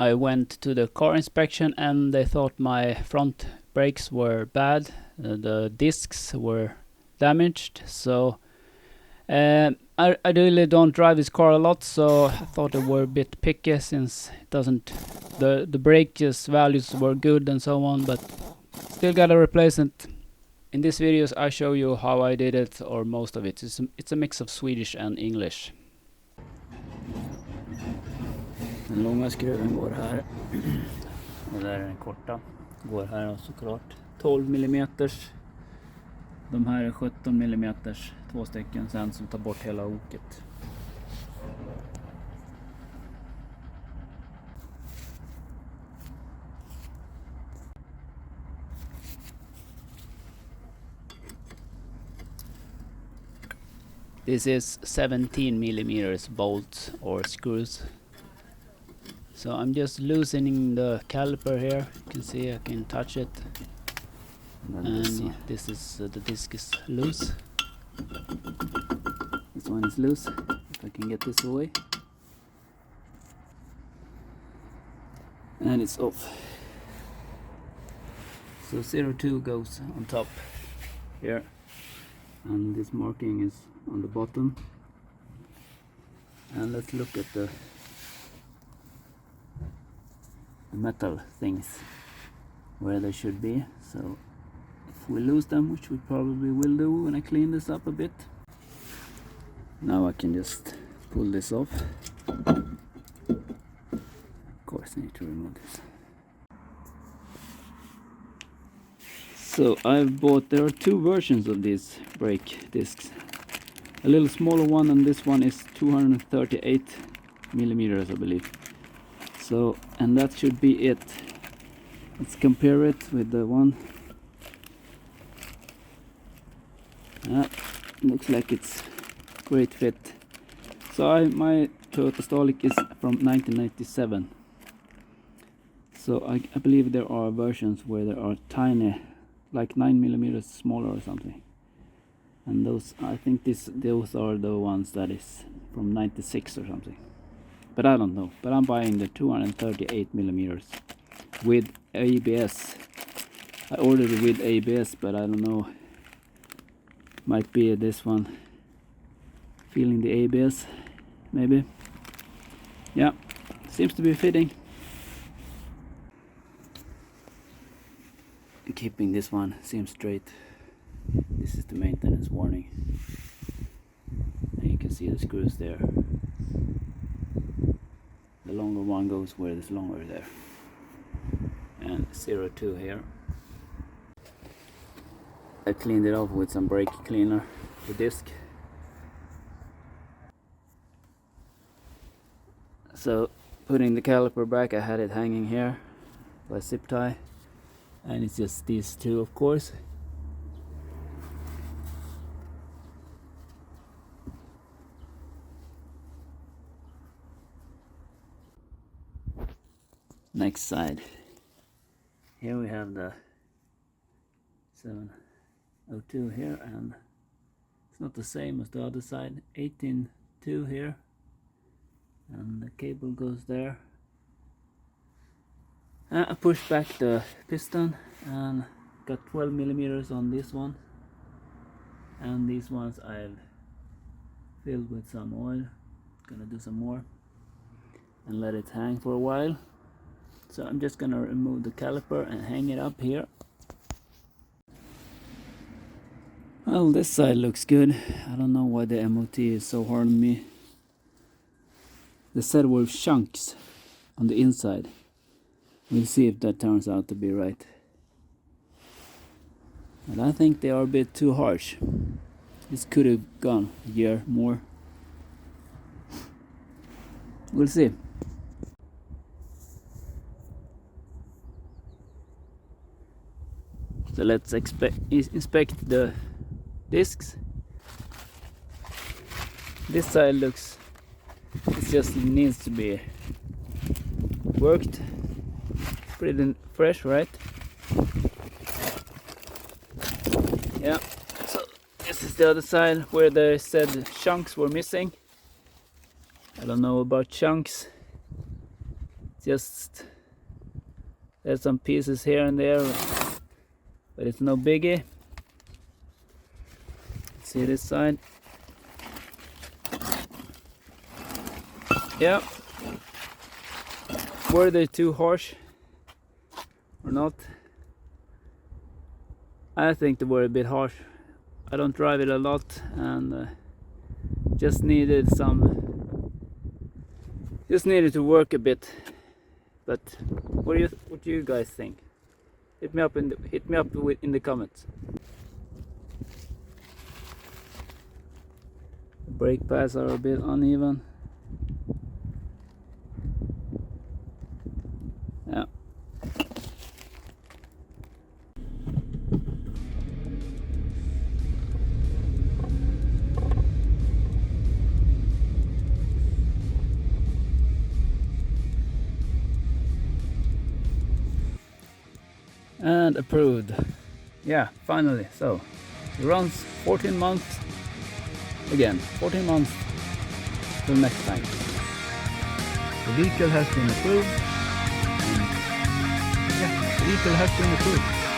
I went to the car inspection and they thought my front brakes were bad. The discs were damaged. So I really don't drive this car a lot, so I thought they were a bit picky since it doesn't. The brakes values were good and so on, but still gotta replace it. In this videos I show you how I did it, or most of it. It's a mix of Swedish and English. Den långa skruven går här. Och där är den korta. Går här såklart. 12 mm. De här är 17 mm. Två stycken sen som tar bort hela oket. This is 17 millimeters bolts or screws. So I'm just loosening the caliper here. You can see I can touch it. And this is the disc is loose. This one is loose. If I can get this away. And it's off. So 02 goes on top here. And this marking is on the bottom. And let's look at the metal things where they should be. So if we lose them, which we probably will do when I clean this up a bit. Now I can just pull this off. Of course I need to remove this. So I've bought, there are two versions of these brake discs. A little smaller one, and this one is 238 millimeters, I believe. So, and that should be it. Let's compare it with the one. Looks like it's great fit. So my Toyota Starlet is from 1997. So I believe there are versions where there are tiny, like 9 millimeters smaller or something. And those, I think those are the ones that is from 96 or something. But I don't know. But I'm buying the 238 millimeters with ABS. I ordered it with ABS, but I don't know. Might be this one. Feeling the ABS, maybe. Yeah, seems to be fitting. And keeping this one seems straight. This is the maintenance warning. And you can see the screws there. The longer one goes where it's longer there. And 02 here. I cleaned it off with some brake cleaner, the disc. So putting the caliper back, I had it hanging here by zip tie. And it's just these two, of course. Next side. Here we have the 702 here, and it's not the same as the other side. 18.2 here, and the cable goes there. I pushed back the piston and got 12 millimeters on this one, and these ones I've filled with some oil. Gonna do some more and let it hang for a while. So I'm just gonna remove the caliper and hang it up here. Well, this side looks good. I don't know why the MOT is so hard on me. They said were chunks on the inside. We'll see if that turns out to be right. But I think they are a bit too harsh. This could have gone a year more. We'll see. So let's inspect the discs. This side looks, it just needs to be worked. Pretty fresh, right? Yeah. So this is the other side where they said chunks were missing. I don't know about chunks. Just there's some pieces here and there, but it's no biggie. See this side? Yeah. Were they too harsh or not? I think they were a bit harsh. I don't drive it a lot, and just needed to work a bit. But what do you guys think? Hit me up in the comments. The brake pads are a bit uneven. Yeah. And approved. Yeah, finally. So it runs 14 months again. 14 months till next time. The vehicle has been approved. And yeah, the vehicle has been approved.